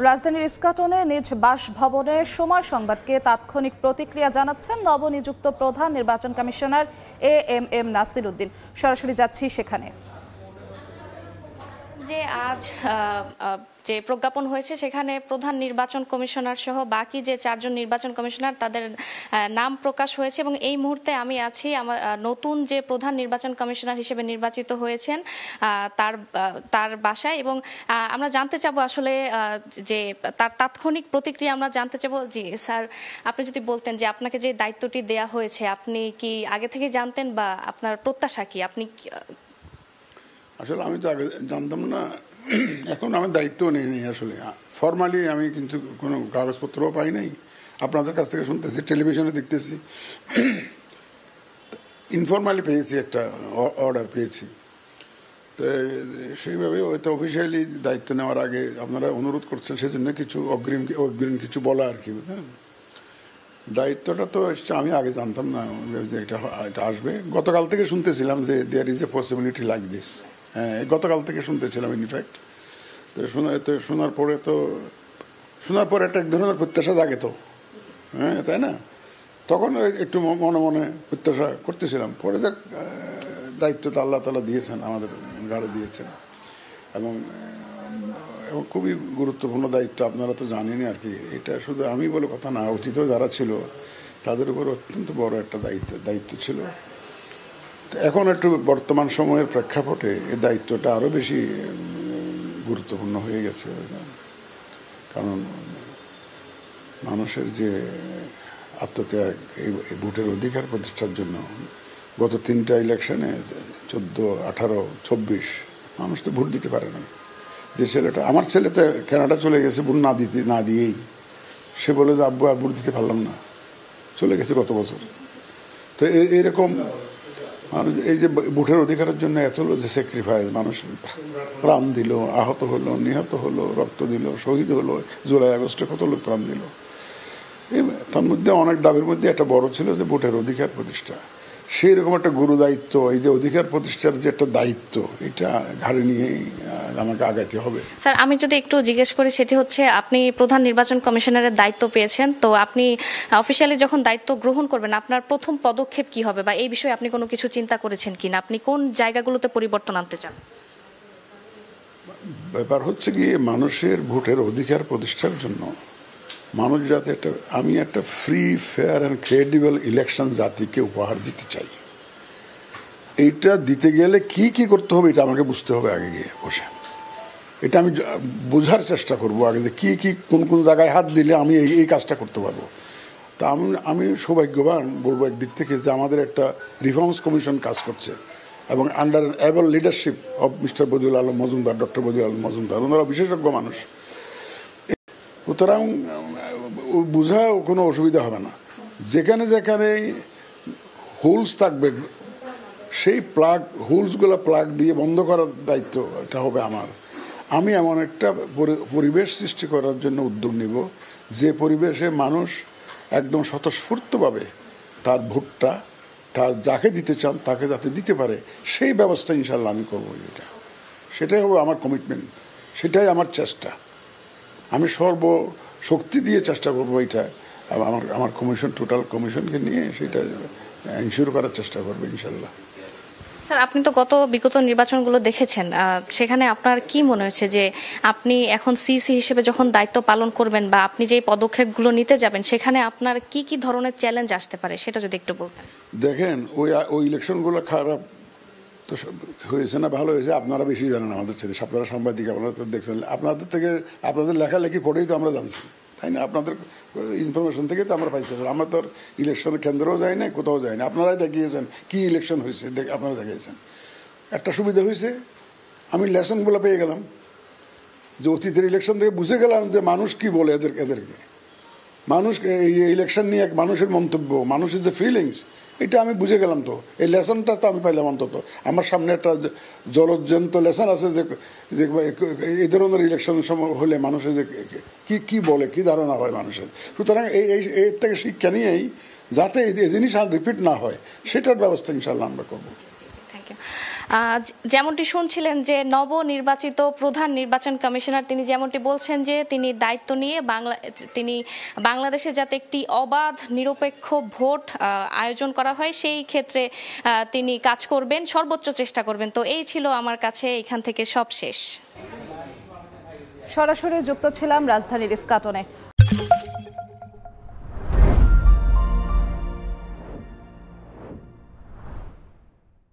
রাজধানীর ইস্কাটনে নিজ বাসভবনে সময় সংবাদকে তাৎক্ষণিক প্রতিক্রিয়া জানাচ্ছেন নবনিযুক্ত প্রধান নির্বাচন কমিশনার এএমএম নাসির উদ্দিন। সরাসরি যাচ্ছি সেখানে। যে আজ যে প্রজ্ঞাপন হয়েছে সেখানে প্রধান নির্বাচন কমিশনার সহ বাকি যে 4 জন নির্বাচন কমিশনার তাদের নাম প্রকাশ হয়েছে এবং এই মুহূর্তে আমি আছি আমার নতুন যে প্রধান নির্বাচন কমিশনার হিসেবে নির্বাচিত হয়েছেন তার বাসায় এবং আমরা জানতে চাবো আসলে যে তার তাৎক্ষণিক প্রতিক্রিয়া আমরা জানতে চাবো। জি স্যার, আপনি যদি বলতেন যে আপনাকে যে দায়িত্বটি দেয়া হয়েছে আপনি কি আগে থেকে জানতেন বা আপনার প্রত্যাশা কি? আপনি আসলে আমি তো আগে জানতাম না, এখন আমার দায়িত্ব নেই। আসলে ফর্মালি আমি কিন্তু কোনো কাগজপত্রও পাই নাই, আপনাদের কাছ থেকে শুনতেছি, টেলিভিশনে দেখতেছি। ইনফর্মালি পেয়েছি, একটা অর্ডার পেয়েছি। তো সেইভাবে হয়তো অফিসিয়ালি দায়িত্ব নেওয়ার আগে আপনারা অনুরোধ করছেন, সেজন্য কিছু অগ্রিম কিছু বলা আর কি। দায়িত্বটা তো আমি আগে জানতাম না যে এটা আসবে। গতকাল থেকে শুনতেছিলাম যে there is a possibility like this. হ্যাঁ, গতকাল থেকে শুনতেছিলাম ইনফ্যাক্ট। তো শোনার পরে একটা এক ধরনের প্রত্যাশা জাগে তো, হ্যাঁ তাই না? তখন একটু মনে মনে প্রত্যাশা করতেছিলাম। পরে যাক, দায়িত্বটা আল্লাহ তাআলা দিয়েছেন, আমাদের ঘাড়ে দিয়েছেন এবং খুবই গুরুত্বপূর্ণ দায়িত্ব। আপনারা তো জানেনই আর কি, এটা শুধু আমি বলে কথা না, অতীতেও যারা ছিল তাদের উপর অত্যন্ত বড় একটা দায়িত্ব ছিল। এখন একটু বর্তমান সময়ের প্রেক্ষাপটে এই দায়িত্বটা আরো বেশি গুরুত্বপূর্ণ হয়ে গেছে। কারণ মানুষের যে আত্মত্যাগ এই ভোটের অধিকার প্রতিষ্ঠার জন্য গত 3টা ইলেকশনে 14, 18, 26 মানুষ তো ভোট দিতে পারে না। যে ছেলেটা, আমার ছেলে তো কানাডা চলে গেছে ভোট না দিয়েই, সে বলে যে আব্বু আর ভোট দিতে পারলাম না, চলে গেছে গত বছর। তো এইরকম মানুষ এই যে ভোটের অধিকারের জন্য এত যে স্যাক্রিফাইস, মানুষ প্রাণ দিল, আহত হলো, নিহত হলো, রক্ত দিল, শহীদ হলো। জুলাই আগস্টে কত লোক প্রাণ দিল। তার মধ্যে অনেক দাবির মধ্যে একটা বড় ছিল যে ভোটের অধিকার প্রতিষ্ঠা। সেই রকম একটা গুরু দায়িত্ব, এই যে অধিকার প্রতিষ্ঠার যে একটা দায়িত্ব, এটা ঘাড়ে নিয়েই আমাকে আগাইতে হবে। স্যার, আমি যদি একটু জিজ্ঞেস করি, সেটি হচ্ছে আপনি প্রধান নির্বাচন কমিশনারের দায়িত্ব পেয়েছেন, তো আপনি অফিসিয়ালি যখন দায়িত্ব গ্রহণ করবেন আপনার প্রথম পদক্ষেপ কি হবে বা এই বিষয়ে আপনি কোনো কিছু চিন্তা করেছেন কিনা? আপনি কোন জায়গাগুলোতে পরিবর্তন আনতে চান? ব্যাপার হচ্ছে গিয়ে মানুষের ভোটের অধিকার প্রতিষ্ঠার জন্য মানুষ যাতে আমি একটা free, fair and credible election জাতিকে উপহার দিতে চাই। এইটা দিতে গেলে কি করতে হবে এটা আমাকে বুঝতে হবে আগে গিয়ে বসে। এটা আমি বোঝার চেষ্টা করব আগে যে কোন জায়গায় হাত দিলে আমি এই কাজটা করতে পারবো। তা আমি সৌভাগ্যবান বলবো একদিক থেকে যে আমাদের একটা রিফর্মস কমিশন কাজ করছে এবং under able leadership of mister Badiul Alam Majumdar, doctor Badiul Alam Majumdar, ওনারা বিশেষজ্ঞ মানুষ। সুতরাং বোঝাও কোনো অসুবিধা হবে না। যেখানে হোলস থাকবে সেই হোলসগুলো প্লাগ দিয়ে বন্ধ করার দায়িত্ব এটা হবে আমার। আমি এমন একটা পরিবেশ সৃষ্টি করার জন্য উদ্যোগ নিব যে পরিবেশে মানুষ একদম স্বতঃস্ফূর্তভাবে তার ভোটটা তার যাকে দিতে চান তাকে যাতে দিতে পারে সেই ব্যবস্থা ইনশাল্লাহ আমি করবো। সেটাই হবে আমার কমিটমেন্ট, সেটাই আমার চেষ্টা। আমি সর্বশক্তি দিয়ে চেষ্টা করবো এটা আমার কমিশন, টোটাল কমিশনকে নিয়ে সেটা ইনশিওর করার চেষ্টা করবো ইনশাল্লাহ। স্যার, আপনি তো বিগত নির্বাচনগুলো দেখেছেন, সেখানে আপনার কি মনে হয়েছে যে আপনি এখন সিসি হিসেবে যখন দায়িত্ব পালন করবেন বা আপনি যে পদক্ষেপগুলো নিতে যাবেন সেখানে আপনার কি ধরনের চ্যালেঞ্জ আসতে পারে সেটা যদি একটু বলতেন। দেখেন, ওই ইলেকশনগুলো খারাপ তো হয়েছে না ভালো হয়েছে আপনারা বেশি জানেন আমাদের সাথে, আপনারা সাংবাদিক, আপনারা তো দেখছেন। আপনাদের লেখালেখি পড়েই তো আমরা জানছি, তাই না? আপনাদের ইনফরমেশন থেকে তো আমরা পাইছি। আমরা তো ইলেকশনের কেন্দ্রেও যাই না, কোথাও যাই না। আপনারাই দেখিয়েছেন কি ইলেকশন হয়েছে, আপনারা দেখিয়েছেন। একটা সুবিধা হয়েছে, আমি লেসনগুলো পেয়ে গেলাম যে অতীতের ইলেকশন থেকে বুঝে গেলাম যে মানুষ কি বলে এদেরকে। মানুষ এই ইলেকশন নিয়ে মানুষের মন্তব্য, মানুষের যে ফিলিংস, এটা আমি বুঝে গেলাম। তো এই লেসনটা তো আমি পাইলাম। অন্তত আমার সামনে একটা জলজ্জন্ত লেসন আছে যে এই ধরনের ইলেকশনের সময় হলে মানুষের যে কি বলে, কি ধারণা হয় মানুষের। সুতরাং এর থেকে শিক্ষা নিয়েই যাতে এই জিনিস আর রিপিট না হয় সেটার ব্যবস্থা ইনশাল্লাহ আমরা করবো। Thank you. যেমনটি শুনছিলেন যে নবনির্বাচিত প্রধান নির্বাচন কমিশনার তিনি যেমনটি বলছেন যে তিনি দায়িত্ব নিয়ে তিনি বাংলাদেশে যাতে একটি অবাধ নিরপেক্ষ ভোট আয়োজন করা হয় সেই ক্ষেত্রে তিনি কাজ করবেন, সর্বোচ্চ চেষ্টা করবেন। তো এই ছিল আমার কাছে এখান থেকে সব শেষ। সরাসরি যুক্ত ছিলাম রাজধানীর ইস্কাটনে।